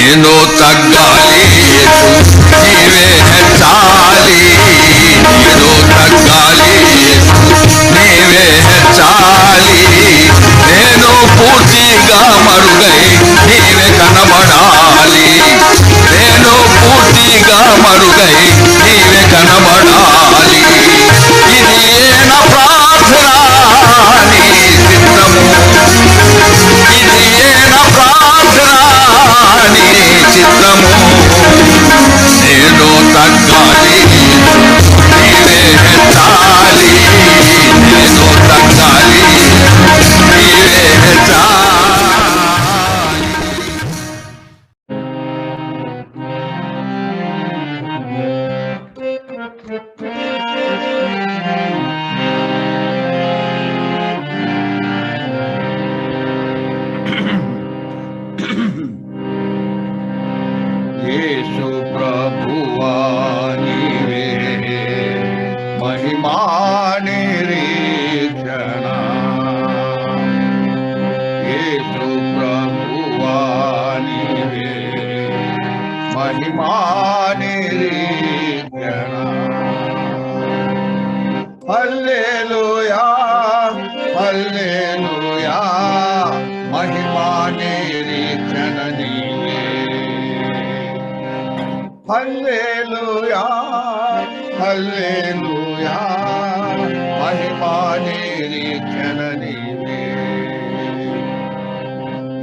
నేను తగ్గాలి నీవే హెచ్చాలి, నేను తగ్గాలి నీవే హెచ్చాలి, నేను పూర్తిగా మరుగై నీవే కనబడాలి, నేను పూర్తిగా మరుగై నీవే కనబడాలి. ఇది నా ప్రార్థన నీ చిత్తము, ఇది నా ప్రార్థన నీ చిత్తము. నేను తగ్గాలి నీవే హెచ్చాలి, నేను తగ్గాలి నీవే హెచ్చాలి. యేసు ప్రభువా నీవే మహిమా నిరీక్షణ, యేసు ప్రభువా నీవే మహిమా నిరీక్షణ. హల్లెలూయా హల్లెలూయా మహిమా నిరీక్షణ నీవే. హల్లెలూయా హల్లెలూయా మహిమా నిరీక్షణ నీవే.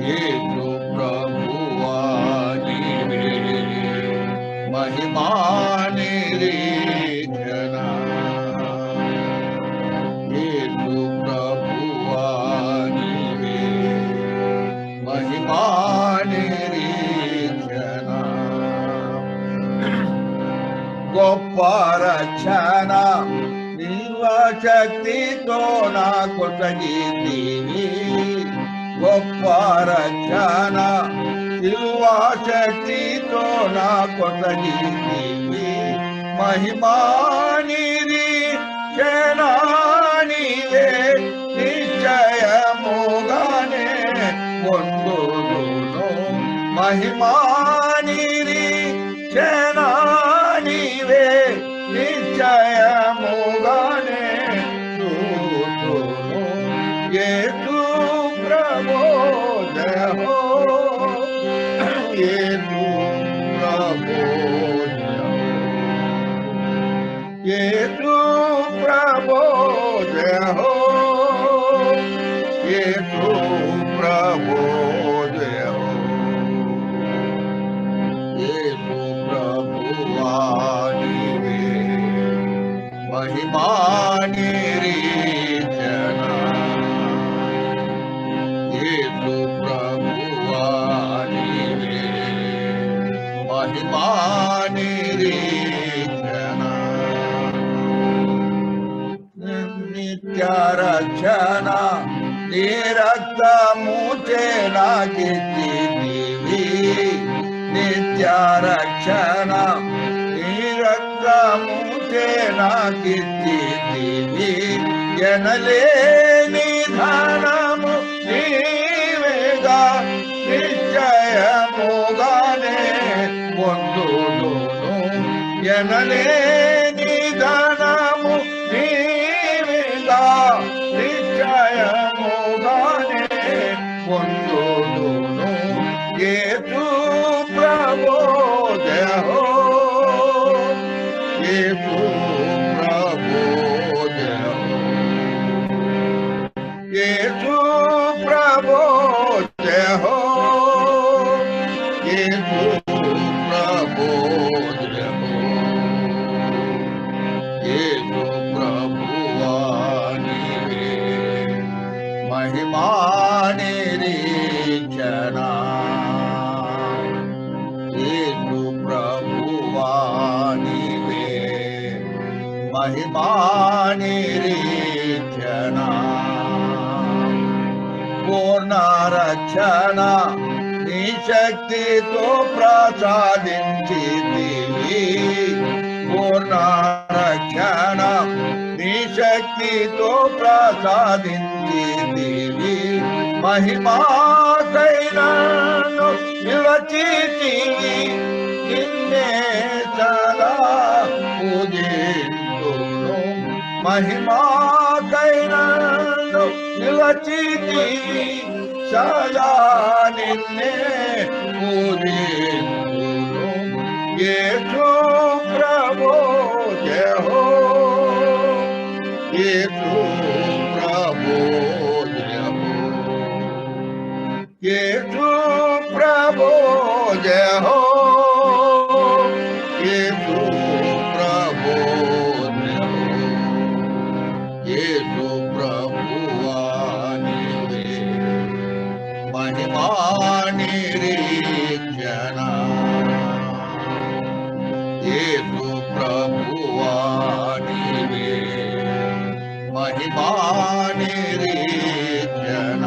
యేసు ప్రభువా నీవే మహిమా నిరీక్షణ, యేసు ప్రభువా నీవే మహిమా నిరీక్షణ. గొప్ప రక్షణ నీవ శక్తితో నాకు సగితీవి, గొప్ప రక్షణ శివ శక్తితో నాకు సగితీవి. మహిమా నిరీక్షణ నీవే నిశ్చయముగానే పొందుదును. మహిమా నిరీక్షణ నీవే నిశ్చయముగానే చూతును. యేసు ప్రభో జయహో, యేసు ప్రభో జయహో, యేసు ప్రభో జయహో, యేసు ప్రభో జయహో. యేసు ప్రభువా నీవే మహిమా నిరీక్షణ, యేసు ప్రభువా నీవే మహిమా నిరీక్షణ. నిత్య రక్షణ నీ రక్తము చే నాకిచ్చితివి, నిత్య రక్షణ నీ రక్తము చే నాకిచ్చితివి. ఎనలేని ధనము నీవేగా నిశ్చయముగానే పొందుదును. ఎనలేని ధనము నీవేగా నిశ్చయముగానే పొందుదును. యేసు ప్రభో జయహో, యేసు ప్రభో జయహో, యేసు ప్రభో జయహో, యేసు ప్రభో జయహో. యేసు ప్రభువా నీవే మహిమా నిరీక్షణ, యేసు ప్రభువా నీవే మహిమా నిరీక్షణ. పూర్ణ రక్షణ నీ శక్తితో ప్రసాదించితివి, పూర్ణ రక్షణ నీ శక్తితో ప్రసాదించితివి. మహిమాకైనను నిలచితి నిన్నే సదా పూజింతును మహిమాకైనను నిలచితి సదా నిన్నే పూజింతును యేసు ప్రభు జయ హో యేసు ప్రభు జయ హో యేసు ప్రభు జయ హో యేసు ప్రభు జయ హో యేసు ప్రభువా నీవే మహిమా నిరీక్షణ యేసు ప్రభువా నీవే మహిమా నిరీక్షణ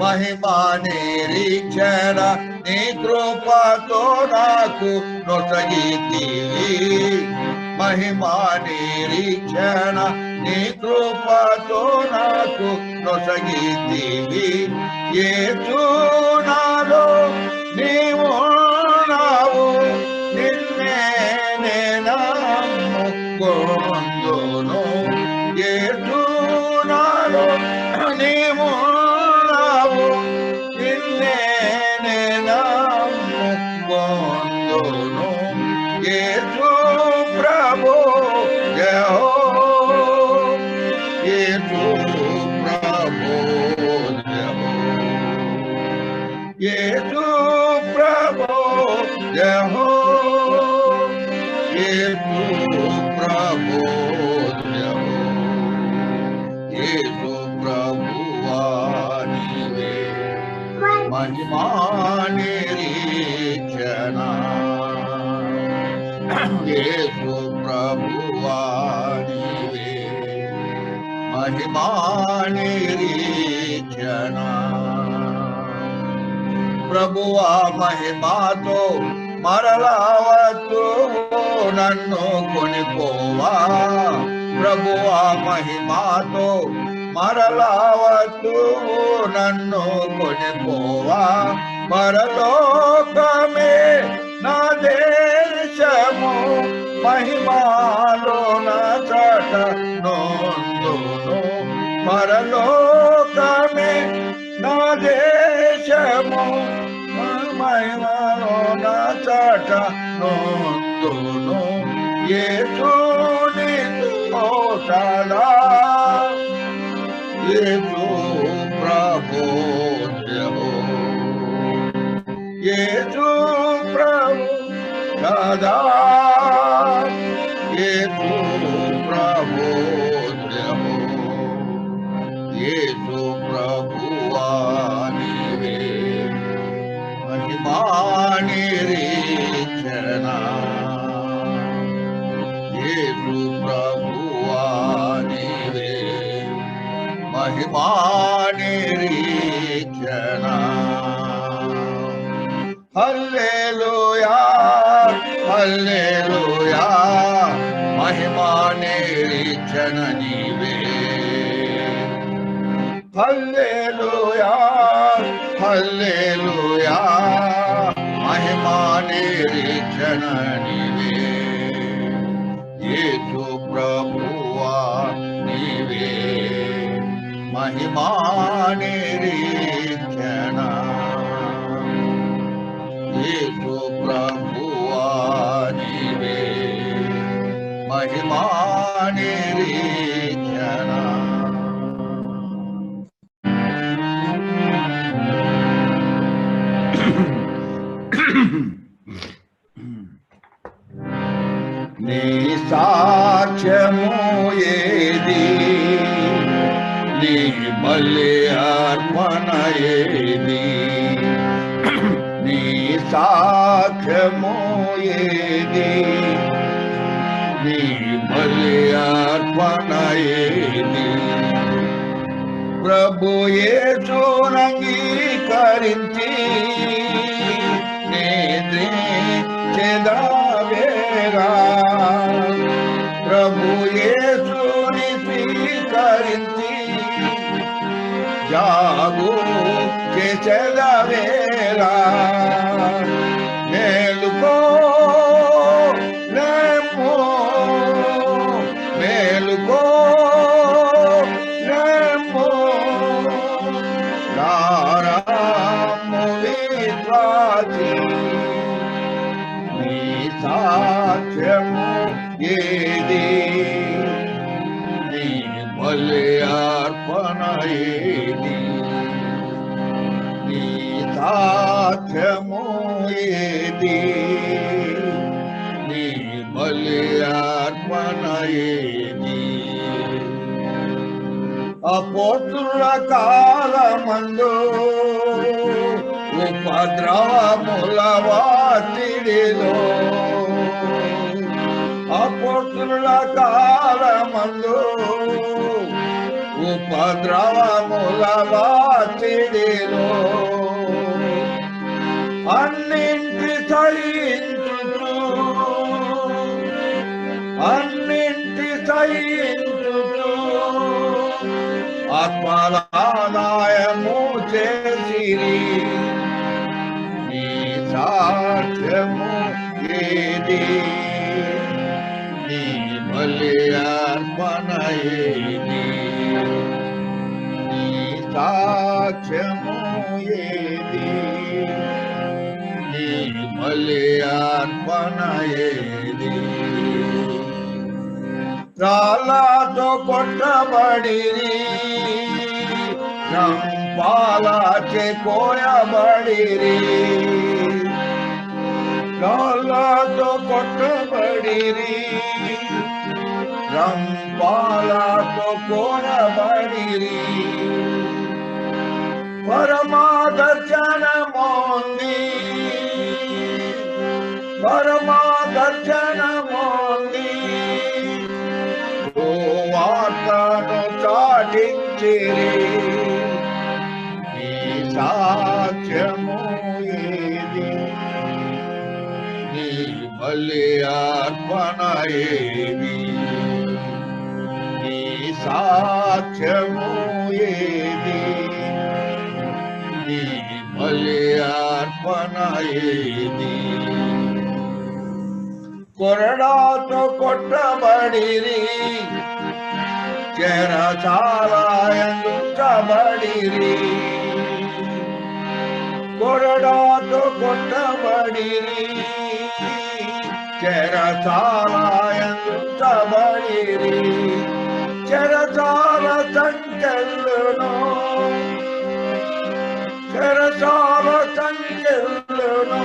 మహిమా నిరీక్షణ నీ కృపతో నాకు నొసగితివి మహిమా నిరీక్షణ నీ కృపతో నాకు నొసగితివి యేసు నాలో నీవున్నావు నిన్నే నమ్ముకొందును యేసు నాలో నీవున్నావు నిన్నే నమ్ముకొందును యేసు ప్రభు జయ హో యేసు ప్రభు జయ హో యేసు ప్రభు జయ హో యేసు ప్రభు జయ హో యేసు ప్రభువా నీవే మహిమా నిరీక్షణ యేసు ప్రభువా నీవే మహిమా నిరీక్షణ ప్రభువా మహిమాతో మరలావత్తు నన్ను కొనిపోవా ప్రభువా మహిమాతో మరలావత్తు నన్ను కొనిపోవా పరలోకమే నా దేశము మహిమాలో నా చట నొందును పరలోకమే నా దేశము మహిమాలో నా చట నొందును యేసుని సదా యేసు ప్రభు జయ హో యేసు ప్రభు సదా యేసు ప్రభు జయ హో యేసు ప్రభువా నీవే మహిమా నిరీక్షణ యేసు ప్రభువా నీవే మహిమా నిరీక్షణ హల్లెలూయా హల్లెలూయా మహిమా నిరీక్షణ నీవే హల్లెలూయా హల్లెలూయా మహిమా నిరీక్షణ నీవే యేసు ప్రభువా నీవే మహిమా నిరీక్షణ యేసు ప్రభువా నీవే మహిమా నిరీక్షణ నీ సాక్ష్యము ఏది నీ బలి అర్పణ ఏది నీ సాక్ష్యము ఏది నీ బలి అర్పణ ఏది ప్రభు యేసునంగీకరించి చెదావేగా ప్రభు యేసుని స్వీకరించి జాగు చేసేదవేలా మేలుకో నేమో మేలుకో నేమో నారాము విశ్వాసి నీ సాక్ష్యము ఏది నీ బలి అర్పణ ఏది నీ సాక్ష్యము ఏది నీ బలి అర్పణ ఏది అపోస్తుల కాలమందు ఉపద్రవముల వాతిడిలో అపోస్తుల కాలమందు ఉపద్రవముల వాతిడిలో అన్నింటి సహించుతూ అన్నింటి సహించుతూ ఆత్మలాదాయము చేసిరి నీ సాక్ష్యము ఏది నీ బలి అర్పణ ఏది నీ సాక్ష్యము ఏది నీ బలి అర్పణ ఏది రాళ్ళతో కొట్టబడిరి రంపాలచే కోయబడిరి రాళ్ళతో కొట్టబడిరి రంపాలతో కోయబడిరి పరమాదర్శనమోంది పరమాదర్శనమోంది వార్తను చాటించిరి నీ సాక్ష్యము ఏది నీ బలి అర్పణ ఏది నీ సాక్ష్యము ఏది నీ బలి అర్పణ ఏది కొరడాతో కొట్టబడిరి చెరసాలయందుంచబడిరి కొరడాతో కొట్టబడిరి చెరసాలయందుంచబడిరి చెరసాల సంఖ్యలను చెరసాల సంఖ్యలను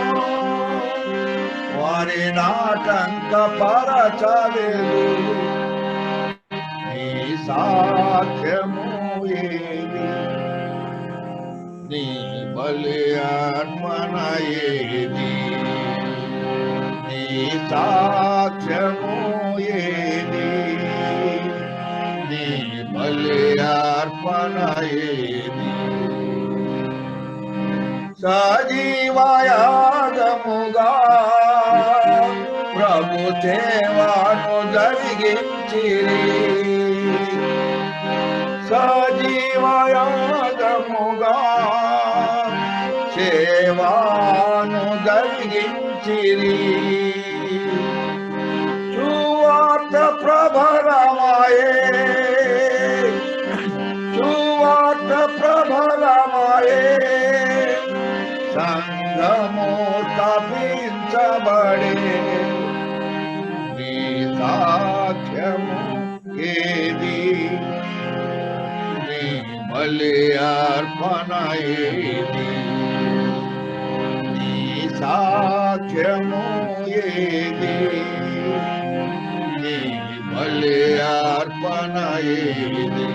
వారి నాటంక పరచలేదు నీ సాక్ష్యము ఏది నీ బలి అర్పణ ఏది నీ సాక్ష్యము ఏది నీ బలి అర్పణ ఏది సజీవయాగముగా ప్రభు సేవను జరిగించిరి సజీవయాగముగా సేవను జరిగించిరి సువార్త ప్రభలమాయే సువార్త ప్రభలమాయే సంగము తపించబడే నీ సాక్ష్యము ఏది నీ బలి అర్పణ ఏది నీ సాక్ష్యము ఏది నీ బలి అర్పణ ఏది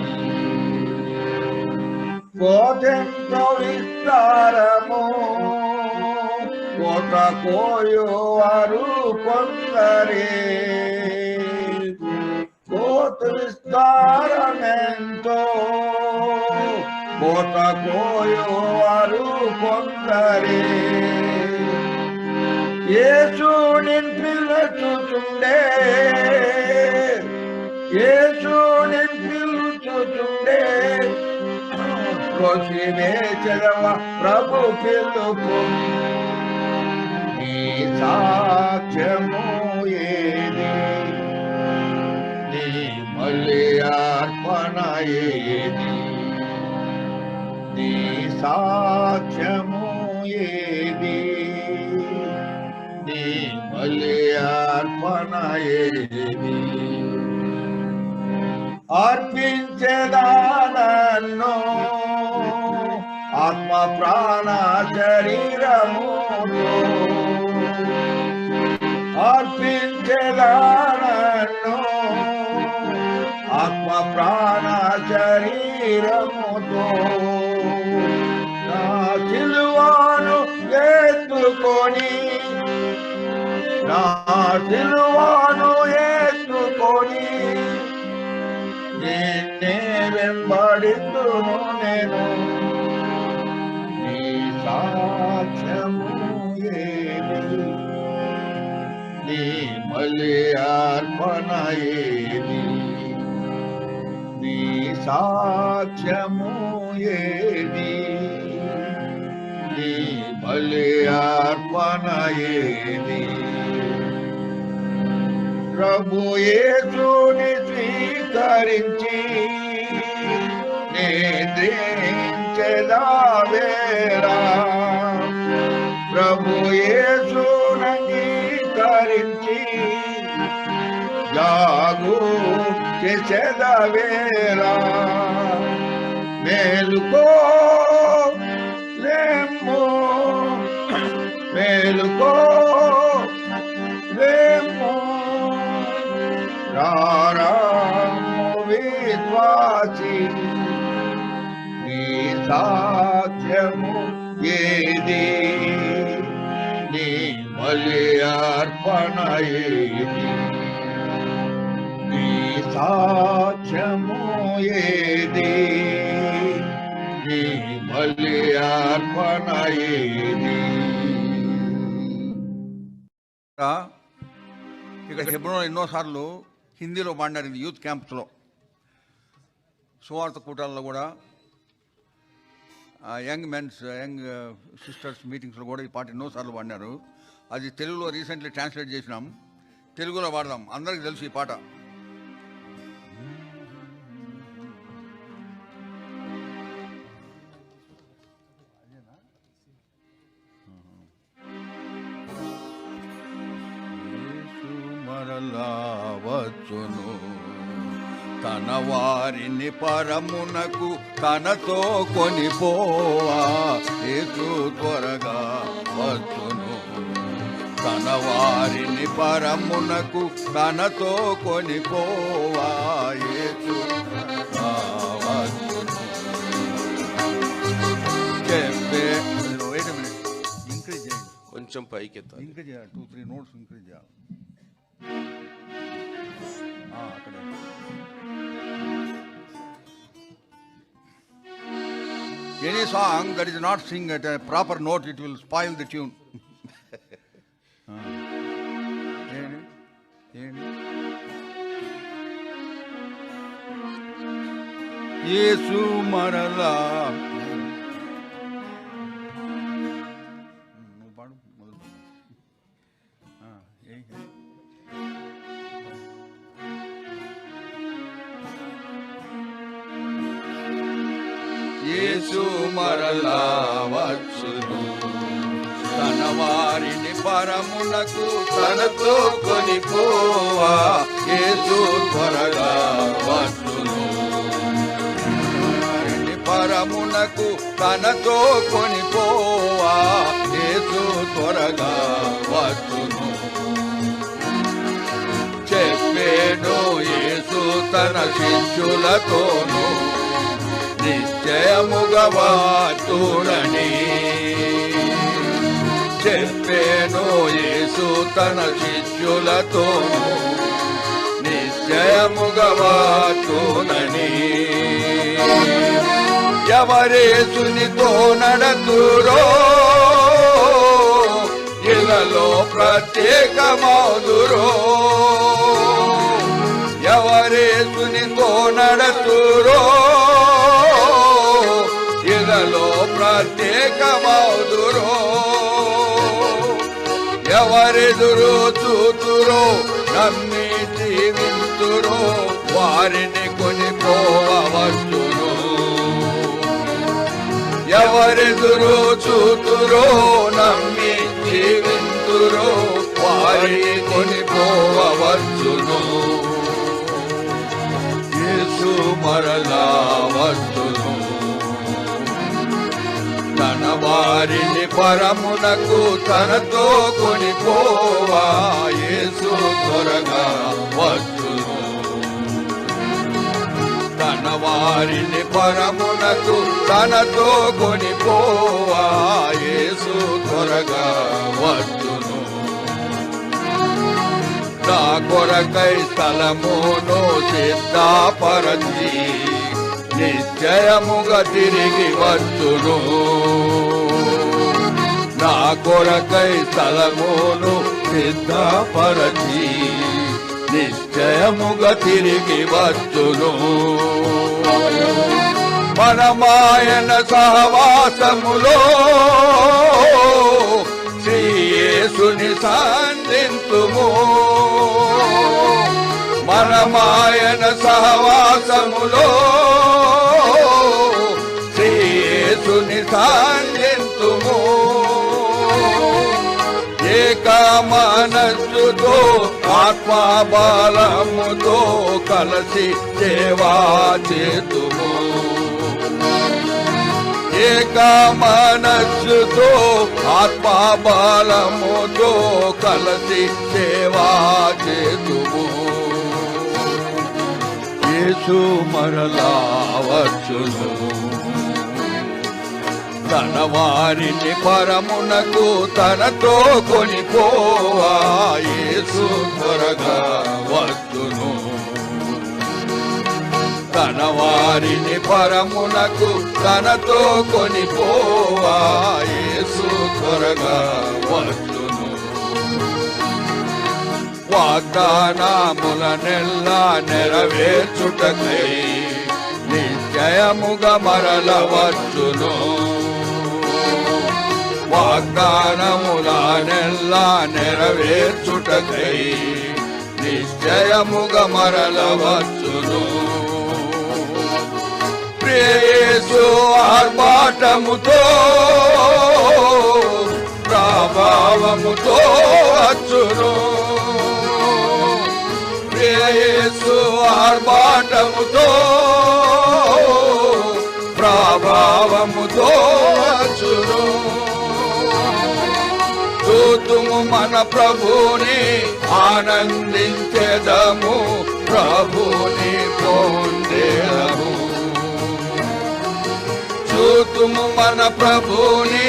కోటెంత విస్తారము కోట కోయువారు కొందరే కోట విస్తారమెంతో కోట కోయువారు కొందరే యేసుని పిలుచుచుండే యేసుని పిలుచుచుండే కొసివేచెదవ ప్రభు పిలుపు నీ సాక్ష్యము ఏది నీ బలి అర్పణ ఏది నీ సాక్ష్యము ఏది నీ బలి అర్పణ ఏది అర్పించేదానన్ను ఆత్మ ప్రాణ శరీరముతో అర్పించేదానన్ను ఆత్మ ప్రాణ శరీరముతో నా సిలువను ఎత్తుకొని నా సిలువను ఎత్తుకొని నిన్నే వెంబడిస్తును నేను నీ సాక్ష్యము ఏది నీ బలి అర్పణ ఏది నీ సాక్ష్యము ఏది నీ బలి అర్పణ ఏది ప్రభు యేసుని స్వీకరించి నిద్రించెదావేరా ప్రభు యేసుని అంగీకరించి జాగు చేసేదావేరా మేలుకో లేము మేలుకో లేము రారాము విశ్వాసి నీ సాక్ష్యము ఏది నీ బలి అర్పణ ఏది నీ సాక్ష్యము ఏది నీ బలి అర్పణ ఏది ఇక్కడ హెబ్రోన్ ఎన్నోసార్లు హిందీలో పాడినారు యూత్ క్యాంప్స్లో, సువార్త కూటాల్లో కూడా, యంగ్ సిస్టర్స్ మీటింగ్స్లో కూడా ఈ పాట ఎన్నోసార్లు పాడినారు. అది తెలుగులో రీసెంట్లీ ట్రాన్స్లేట్ చేసినాం, తెలుగులో పాడదాం. అందరికీ తెలుసు ఈ పాట. వచ్చును తన వారిని పరమునకు తనతో కొనిపోవా, యేసు త్వరగా వచ్చును తన వారిని పరమునకు తనతో కొనిపోవా, యేసు వచ్చును. చెప్పే ఇంక్రీజ్ చేయండి, కొంచెం పైకి ఎత్తాలి. ఇంక్రీజ్ చేయాలి, 2-3 నోట్స్ ఇంక్రీజ్ చేయాలి. Any song that is not sing at a proper note, it will spoil the tune. Yesu marala. యేసు మరలా వచ్చును తన వారిని పరమునకు తనతో కొనిపోవా, యేసు త్వరగా వచ్చును వారిని పరమునకు తనతో కొనిపోవా, యేసు త్వరగా వచ్చును. చెప్పేను యేసు తన శిష్యులతోను నిశ్చయముగా వచ్చునని. చెప్పేను యేసు తన శిష్యులతోను నిశ్చయముగా వచ్చునని. ఎవరేసునితో నడతురో ఇళ్ళలో ప్రత్యేకమౌదురో, ఎవరేసునితో నడతురో ఎవరెదురు చూతురో నమ్మి జీవింతురో వారిని కొనిపోవచ్చును. ఎవరెదురు చూతురో నమ్మి జీవింతురో వారిని కొనిపోవచ్చును. యేసు మరలా వచ్చును. తన వారిని పరమునకు తనతో కొనిపోవా యేసు త్వరగా వచ్చును. తన వారిని పరమునకు తనతో కొనిపోవా యేసు త్వరగా వచ్చును. నా కొరకై స్థలమును సిద్ధపరచి నిశ్చయముగా తిరిగి వచ్చును. నా కొరకై స్థలమును సిద్ధపరచి నిశ్చయముగా తిరిగి వచ్చును. మనమాయన సహవాసములో శ్రీ యేసుని సంధింతుము. మనమాయన సహవాసములో శ్రీ యేసుని సంధింతుము. ఏక మనస్సుతో ఆత్మబలముతో కలిసి సేవా చేతుము. ఏక మనస్సుతో ఆత్మబలముతో కలిసి సేవా చేతుము. యేసు మరలా వచ్చును. తన వారిని పరమునకు తనతో కొనిపోవా యేసు త్వరగా వచ్చును. తన వారిని పరమునకు తనతో కొనిపోవా యేసు త్వరగా వచ్చును. వాగ్దానములనెల్లా నెరవేర్చుటకై నిశ్చయముగా మరల వచ్చును. వాగ్దానములనెల్లా నెరవేర్చుటకై నిశ్చయముగా మరల వచ్చును. యేసు ఆర్భాటముతో ప్రభావముతో వచ్చును. యేసు ఆర్భాటముతో ప్రభావముతో వచ్చును. చూతుము మన ప్రభుని ఆనందించెదము, ప్రభుని పొందెదము. చూతుము మన ప్రభుని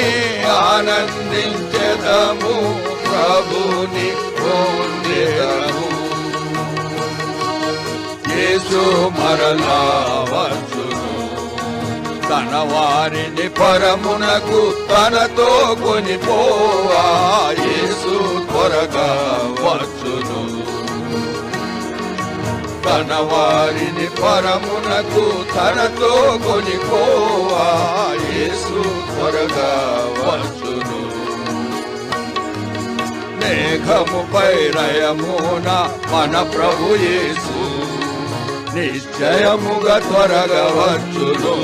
ఆనందించెదము, ప్రభుని పొందెదము. యేసు మరలా వచ్చును. తన వారిని పరమునకు తనతో కొనిపోవా యేసు త్వరగా వచ్చును. తన వారిని పరమునకు తనతో కొనిపోవా యేసు త్వరగా వచ్చును. మేఘముపై రయమున మన ప్రభు యేసు నిశ్చయముగా త్వరగా వచ్చును.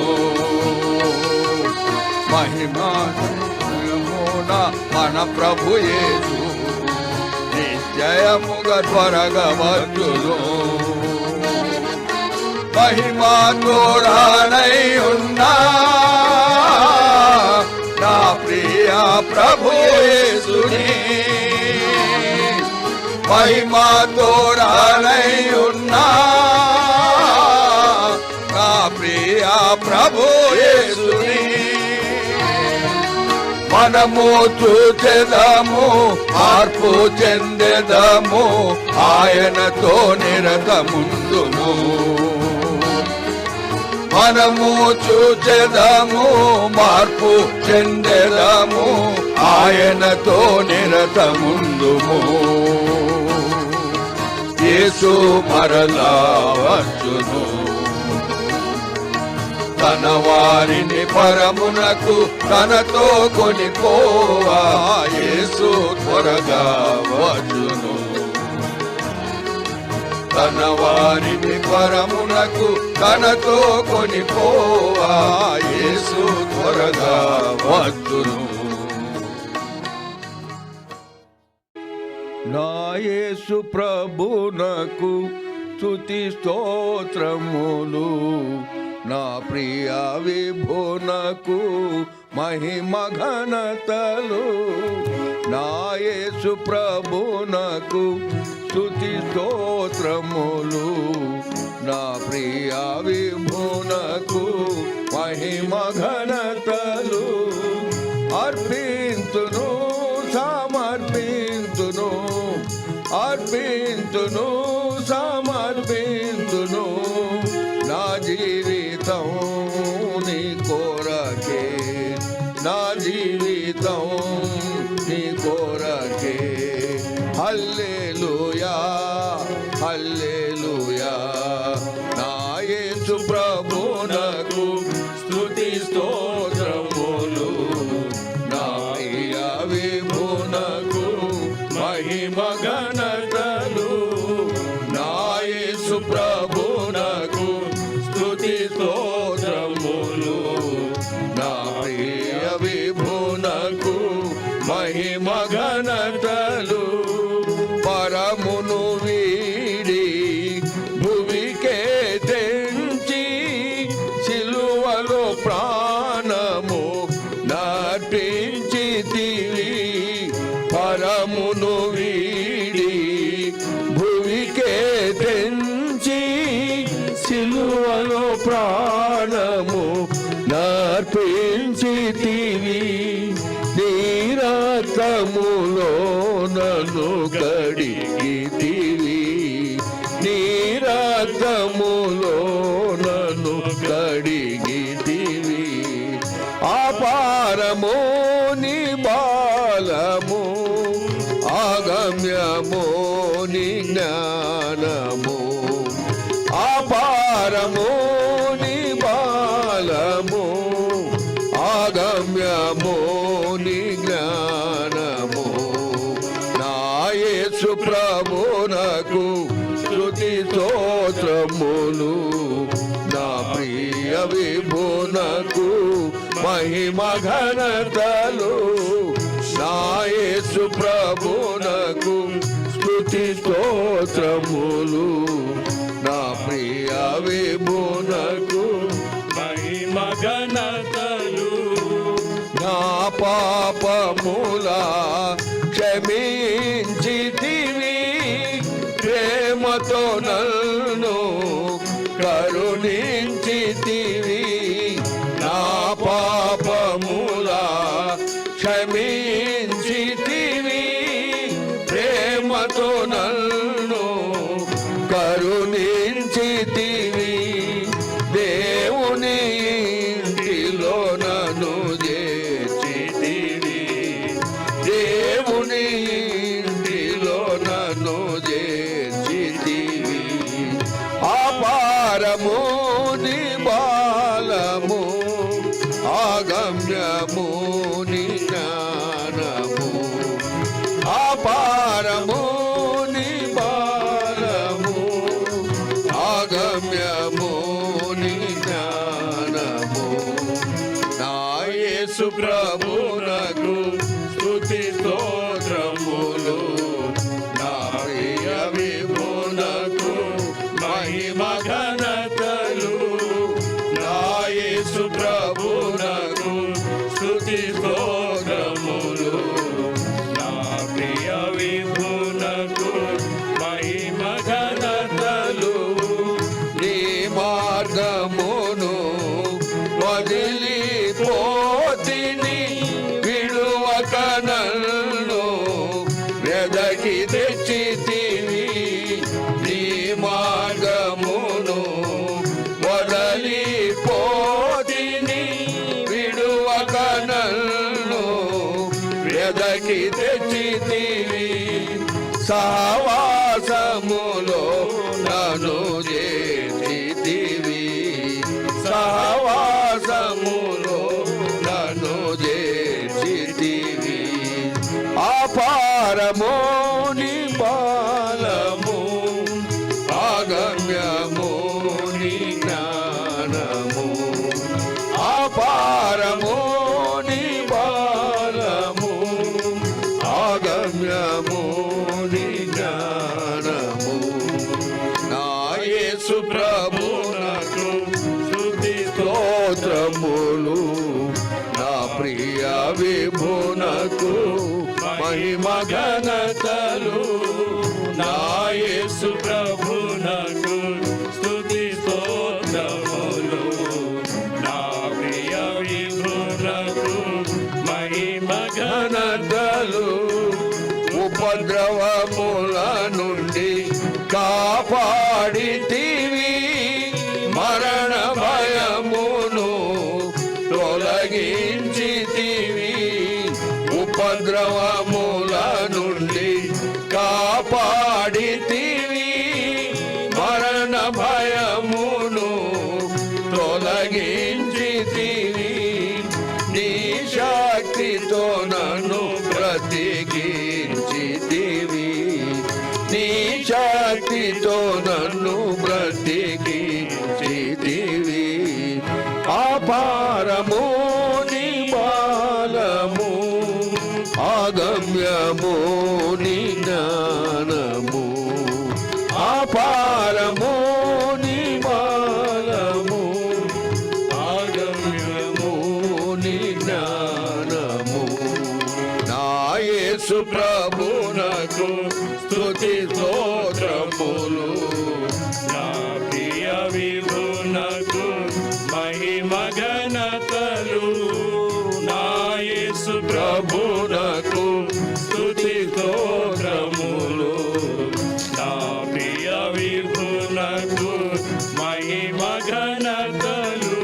మహిమమున మన ప్రభు యేసు నిశ్చయముగా త్వరగా వచ్చును. మహిమతో రానై ఉన్నా నా ప్రియ ప్రభు యేసుని, మహిమతో రానై ఉన్నా నా ప్రియ ప్రభు యేసుని. మనము చూచెదము, మార్పు చెందెదము, ఆయనతో నిరతముందుము. మనము చూచెదము, మార్పు చెందెదము, ఆయనతో నిరతముందుము. యేసు మరలా వచ్చును. తన వారిని పరమునకు తనతో కొనిపోవా యేసు త్వరగా త్వరగా వచ్చును. తన వారిని పరమునకు తనతో కొనిపోవా యేసు త్వరగా వచ్చును. నా యేసు ప్రభునకు స్తుతి స్తోత్రములు, నా ప్రియ విభునకు మహిమ ఘనతలు. నా యేసు ప్రభునకు స్తుతి స్తోత్రములు, నా ప్రియ విభునకు మహిమ ఘనతలు. అర్పింతును సమర్పింతును, అర్పింతును సమర్పింతును, నా జీవితం నీ కోరకే, నా జీవితం నీ కోరకే. హల్లెలూయా హల్లెలూయా. నా యేసు ప్రభునకు స్తుతి స్తోత్రములు, నా ప్రియ విభునకు మహిమ ఘనతలు. నా యేసు ప్రభునకు స్తుతి స్తోత్రములు, నా ప్రియ విభునకు మహిమ ఘనతలు. పరమును వీడి భువికే తెంచి సిలువలో ప్రాణము నర్పించితివి. పరమును వీడి భువికే తెంచి సిలువలో ప్రాణము నర్పించితివి. నీ రక్తములో నన్ను కడిగితివి, నీ రక్తములో నన్ను కడిగితివి. అపారము నీ బాలము, ఆగమ్యము నీ జ్ఞానము. అపారము నీ బాలము, ఆగమ్యము నీ జ్ఞానము. నా యేసు ప్రభునకు స్తుతి స్తోత్రములు, నా ప్రియ విభునకు మహిమ ఘనతలు. నా యేసు ప్రభునకు స్తుతి స్తోత్రములు, నా ప్రియ విభునకు మహిమ ఘనతలు. నా పాపములా క్షమించితివి, ప్రేమతో నన్ను కరుణించితివి. నా పాపములా క్షమించితివి, ప్రేమతో నన్ను కరుణించితివి. దేవుని ఇంటిలో నన్ను చేర్చితివి, దేవుని ఇంటిలో నన్ను చేర్చితివి. అపారము నీ బాలము, ఆగమ్యము నీ జ్ఞానము. అపారము నీ బాలము, ఆగమ్యము నీ జ్ఞానము. నా యేసు ప్రభునకు స్తుతి స్తోత్రములు, నా ప్రియ విభునకు మహిమ ఘనతలు. నా యేసు ప్రభునకు స్తుతి స్తోత్రములు, నా ప్రియ విభునకు మహిమ ఘనతలు. నీ మార్గమును వదిలిపోతిని, విడువక నన్ను వెదకి తెచ్చితివి. నీ మార్గమును వదలిపోతిని, విడువక నన్ను వెదకి తెచ్చితివి. సహవాసములో నన్ను చేర్చితివి, సహవాసములో నన్ను చేర్చితివి. అపారము నీ బలము అగమ్యము నీ జ్ఞానము అపారము నీ బలము అగమ్యము నీ జ్ఞానము నా యేసు ప్రభునకు స్తుతి స్తోత్రములు నా ప్రియ విభునకు మహిమ ఘనతలు నా యేసు ప్రభునకు స్తుతి స్తోత్రములు నా ప్రియ విభునకు మహిమ ఘనతలు ఉపద్రవముల నుండి కాపాడితివి మరణ భయమును తొలగించితివి ఉపద్రవముల నుండి కాపాడితివి మరణ భయమును తొలగించితివి నీ శక్తితో నన్ను బ్రతికించితివి నీ శక్తితో నన్ను బ్రతికించితివి అపారము నీ బలము అగమ్యము నీ జ్ఞానము అపారము నీ బలము అగమ్యము నీ జ్ఞానము నా యేసు ప్రభునకు స్తుతి స్తోత్రములు నా ప్రియ విభునకు మహిమ ఘనతలు నా యేసు ప్రభునకు స్తుతి స్తోత్రములు నా ప్రియ విభునకు మహిమ ఘనతలు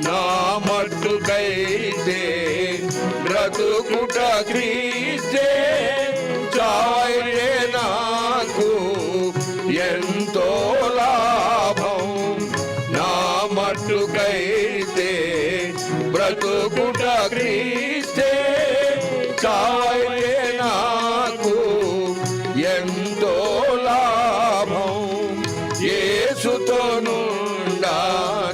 నా మట్టుకైతే బ్రతుకుట క్రీస్తే చావే నాకు ఎంతో లాభం నా మట్టుకైతే బ్రతుకుట క్రీస్తే చావే నాకు ఎంతో లాభం యేసుతో నుండా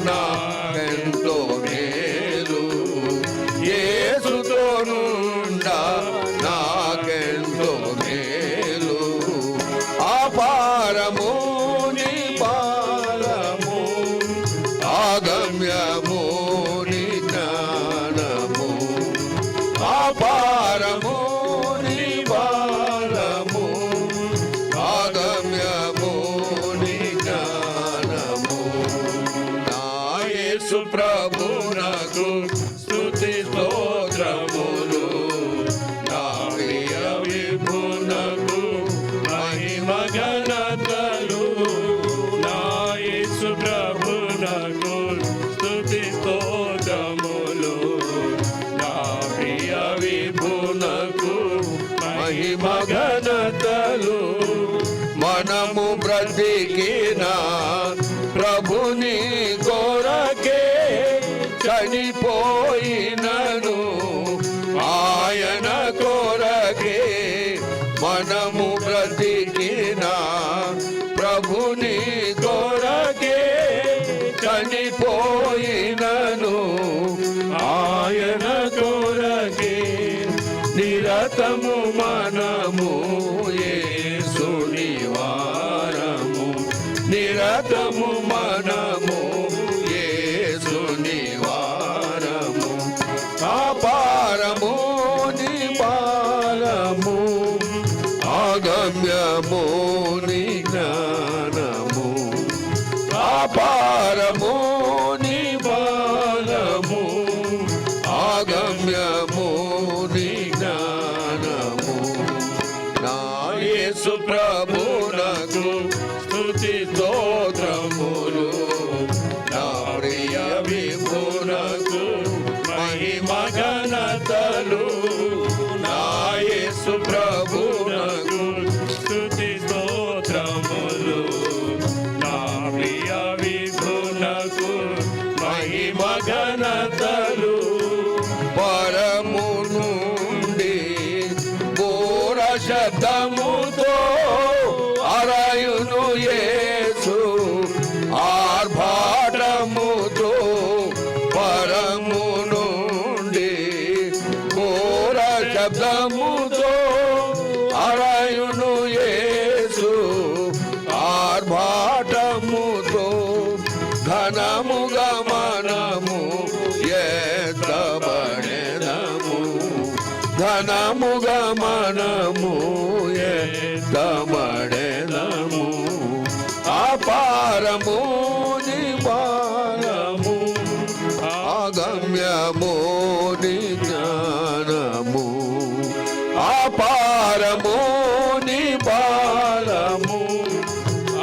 నాకెంతో మేలు యేసుతో నుండా నాకెంతో మేలు అపారము నీ బలము అగమ్యము నీ జ్ఞానము అపారము నీ బలము అగమ్యము నీ జ్ఞానము నా యేసు ప్రభునకు స్తుతి స్తోత్రములు నా ప్రియ విభునకు మహిమ ఘనతలు నా యేసు ప్రభునకు స్తుతి స్తోత్రములు నా ప్రియ విభునకు మహిమ ఘనతలు మనము బ్రతికిన ప్రభుని కొరకే చనిపోయినను ఆయన కొరకే మనము బ్రతికిన ప్రభుని కొరకే చనిపోయినను ఆయన కొరకే నిరతము మనము యేసుని వారము నిరతము మనము యేసుని వారము అపారము నీ బలము అగమ్యము నీ జ్ఞానము అపారము నీ బలము అగమ్యము నీ జ్ఞానము నా యేసు ప్రభునకు స్తుతి స్తోత్రములు నా ప్రియ విభునకు మహిమ ఘనతలు నా యేసు ప్రభునకు స్తుతి స్తోత్రములు నా ప్రియ విభునకు మహిమ ఘనతలు పరము నుండి శబ్దముతో అరయును యేసు ఆర్భాటముతో పరము నుండి ఘోర శబ్దముతో అరయును యేసు ఆర్భాటముతో ఘనముగా మనము ఎత్తబడెదము ఘనముగా మనము ఎత్తబడెదము అపారము నీ బలము అగమ్యము నీ జ్ఞానము అపారము నీ బలము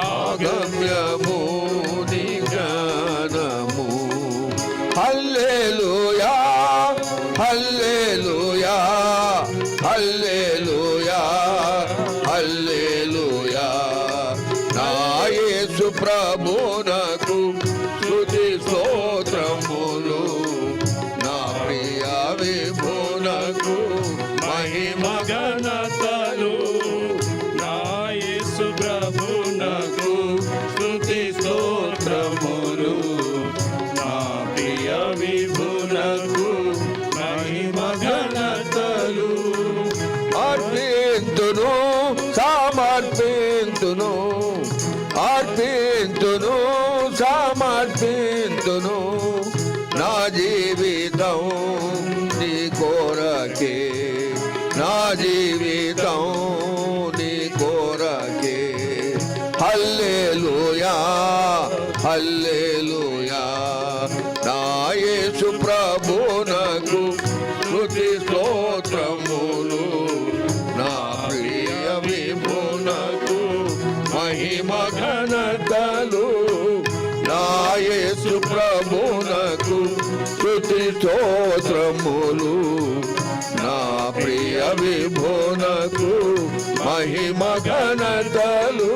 అగమ్యము నీ జ్ఞానము హల్లెలూయా హల్లెలూయా హల్లెలూయా హల్లెలూయా నా యేసు ప్రభునకు స్తుతి స్తోత్రములు నా ప్రియ విభునకు మహిమ ఘనతలు నా యేసు ప్రభునకు స్తుతి స్తోత్రములు నా ప్రియ విభునకు మహిమ ఘనతలు అర్పింతును సమర్పింతును అర్పింతును సమర్పింతును నా జీవితం నీ కోరకే నా జీవితం నీ కోరకే హల్లెలూయా హల్లెలూయా నా యేసు ప్రభునకు స్తుతి స్తోత్రములు నా ప్రియ విభునకు మహిమ ఘనతలు నా యేసు ప్రభునకు స్తుతి స్తోత్రములు నా ప్రియ విభునకు మహిమ ఘనతలు